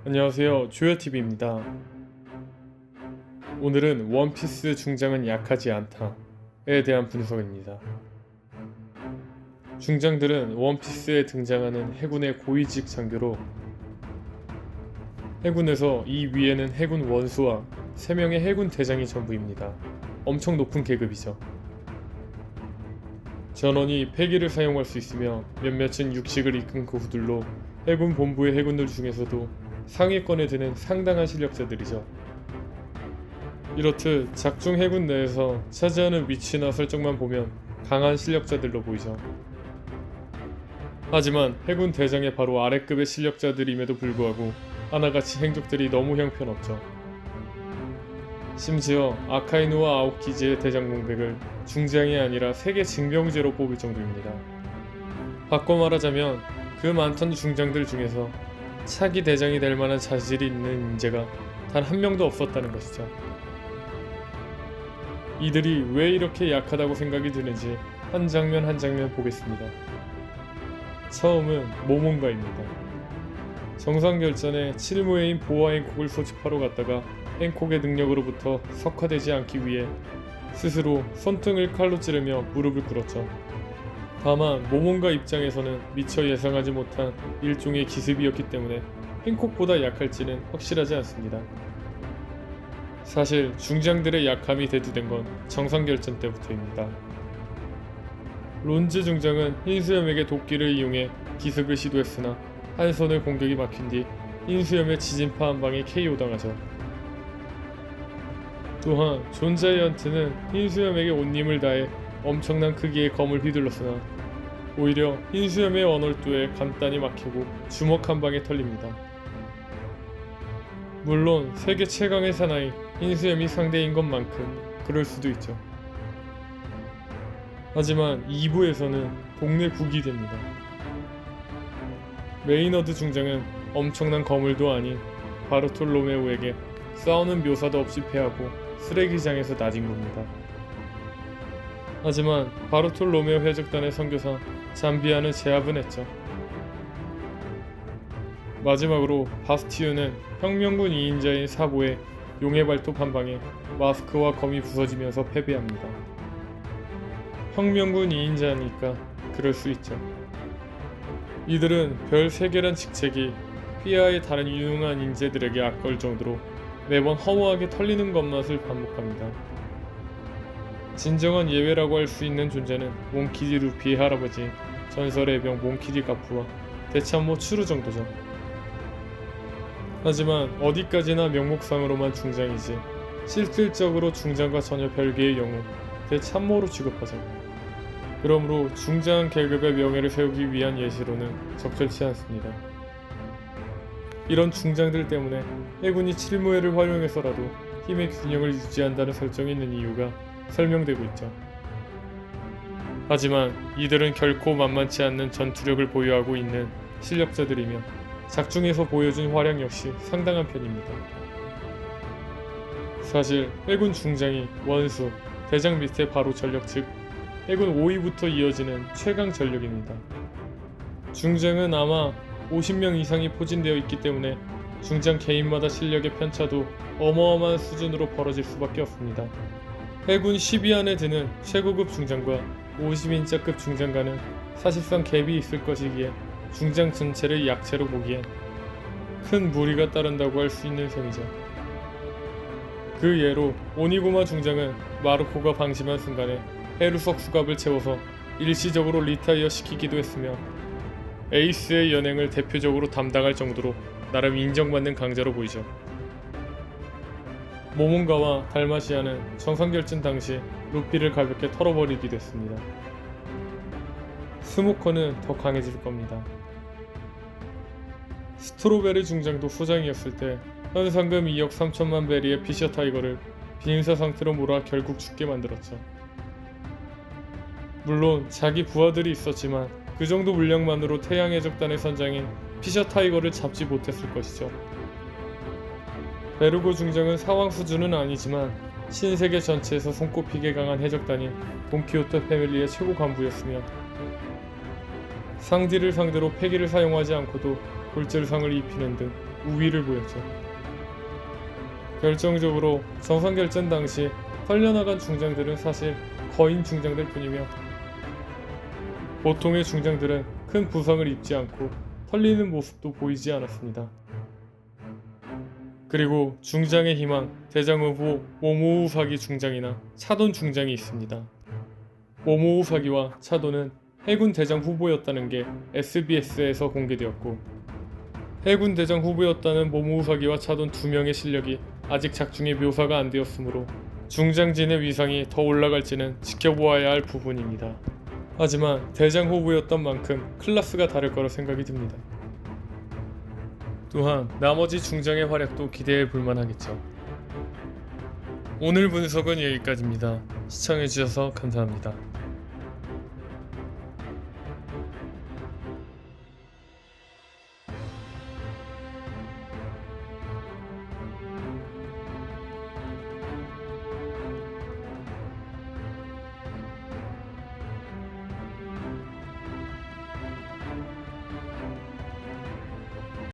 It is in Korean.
안녕하세요, 조여TV입니다. 오늘은 원피스 중장은 약하지 않다에 대한 분석입니다. 중장들은 원피스에 등장하는 해군의 고위직 장교로 해군에서 이 위에는 해군 원수와 3명의 해군 대장이 전부입니다. 엄청 높은 계급이죠. 전원이 패기를 사용할 수 있으며 몇몇은 육식을 이끈 고수들로 해군 본부의 해군들 중에서도 상위권에 드는 상당한 실력자들이죠. 이렇듯 작중 해군 내에서 차지하는 위치나 설정만 보면 강한 실력자들로 보이죠. 하지만 해군 대장의 바로 아래급의 실력자들임에도 불구하고 하나같이 행적들이 너무 형편없죠. 심지어 아카이누와 아오키지의 대장 공백을 중장이 아니라 세계 징병제로 뽑을 정도입니다. 바꿔 말하자면 그 많던 중장들 중에서 차기 대장이 될 만한 자질이 있는 인재가 단 한 명도 없었다는 것이죠. 이들이 왜 이렇게 약하다고 생각이 드는지 한 장면 한 장면 보겠습니다. 처음은 모몬가입니다. 정상결전에 칠무회인 보아 앵콕을 소집하러 갔다가 앵콕의 능력으로부터 석화되지 않기 위해 스스로 손등을 칼로 찌르며 무릎을 꿇었죠. 다만 모몬가 입장에서는 미처 예상하지 못한 일종의 기습이었기 때문에 앵콕보다 약할지는 확실하지 않습니다. 사실 중장들의 약함이 대두된 건 정상결전 때부터입니다. 론즈 중장은 흰수염에게 도끼를 이용해 기습을 시도했으나 한 손의 공격이 막힌 뒤 흰수염의 지진파 한 방에 KO 당하죠. 또한 존 자이언트는 흰수염에게 온 힘을 다해 엄청난 크기의 검을 휘둘렀으나 오히려 흰수염의 언얼도에 간단히 막히고 주먹 한 방에 털립니다. 물론 세계 최강의 사나이 흰수염이 상대인 것만큼 그럴 수도 있죠. 하지만 2부에서는 동네 국이 됩니다. 메이너드 중장은 엄청난 거물도 아닌 바르톨 로메오에게 싸우는 묘사도 없이 패하고 쓰레기장에서 낮은 겁니다. 하지만 바르톨 로메오 해적단의 선교사 잠비아는 제압은 했죠. 마지막으로 바스티유는 혁명군 2인자인 사보의 용의 발톱 한 방에 마스크와 검이 부서지면서 패배합니다. 혁명군 2인자니까 그럴 수 있죠. 이들은 별 3개란 직책이 휘하의 다른 유능한 인재들에게 아까울 정도로 매번 허무하게 털리는 것만을 반복합니다. 진정한 예외라고 할 수 있는 존재는 몽키디 루피의 할아버지 전설의 병 몽키디 가프와 대참모 추루 정도죠. 하지만 어디까지나 명목상으로만 중장이지 실질적으로 중장과 전혀 별개의 영웅 대참모로 취급하죠. 그러므로 중장 계급의 명예를 세우기 위한 예시로는 적절치 않습니다. 이런 중장들 때문에 해군이 칠무회를 활용해서라도 힘의 균형을 유지한다는 설정이 있는 이유가 설명되고 있죠. 하지만 이들은 결코 만만치 않는 전투력을 보유하고 있는 실력자들이며 작중에서 보여준 활약 역시 상당한 편입니다. 사실 해군 중장이 원수, 대장 밑에 바로 전력 즉 해군 5위부터 이어지는 최강 전력입니다. 중장은 아마 50명 이상이 포진되어 있기 때문에 중장 개인마다 실력의 편차도 어마어마한 수준으로 벌어질 수밖에 없습니다. 해군 10위 안에 드는 최고급 중장과 50인자급 중장과는 사실상 갭이 있을 것이기에 중장 전체를 약체로 보기엔 큰 무리가 따른다고 할 수 있는 셈이죠. 그 예로 오니고마 중장은 마르코가 방심한 순간에 헤루석 수갑을 채워서 일시적으로 리타이어 시키기도 했으며 에이스의 연행을 대표적으로 담당할 정도로 나름 인정받는 강자로 보이죠. 모몬가와 달마시아는 정상결전 당시 루피를 가볍게 털어버리기도 했습니다. 스모커는 더 강해질 겁니다. 스트로베리 중장도 소장이었을 때 현상금 2억 3천만 베리의 피셔 타이거를 빈사 상태로 몰아 결국 죽게 만들었죠. 물론 자기 부하들이 있었지만 그 정도 물량만으로 태양해적단의 선장인 피셔 타이거를 잡지 못했을 것이죠. 베르고 중장은 사왕 수준은 아니지만 신세계 전체에서 손꼽히게 강한 해적단인 돈키호테 패밀리의 최고 간부였으며 상디를 상대로 패기를 사용하지 않고도 골절상을 입히는 등 우위를 보였죠. 결정적으로 정상결전 당시 털려나간 중장들은 사실 거인 중장들 뿐이며 보통의 중장들은 큰 부상을 입지 않고 털리는 모습도 보이지 않았습니다. 그리고 중장의 희망 대장 후보 모모우사기 중장이나 차돈 중장이 있습니다. 모모우사기와 차돈은 해군 대장 후보였다는 게 SBS에서 공개되었고 해군 대장 후보였다는 모모우사기와 차돈 두 명의 실력이 아직 작중에 묘사가 안 되었으므로 중장진의 위상이 더 올라갈지는 지켜보아야 할 부분입니다. 하지만 대장 후보였던 만큼 클래스가 다를 거라 생각이 듭니다. 또한 나머지 중장의 활약도 기대해 볼 만하겠죠. 오늘 분석은 여기까지입니다. 시청해주셔서 감사합니다.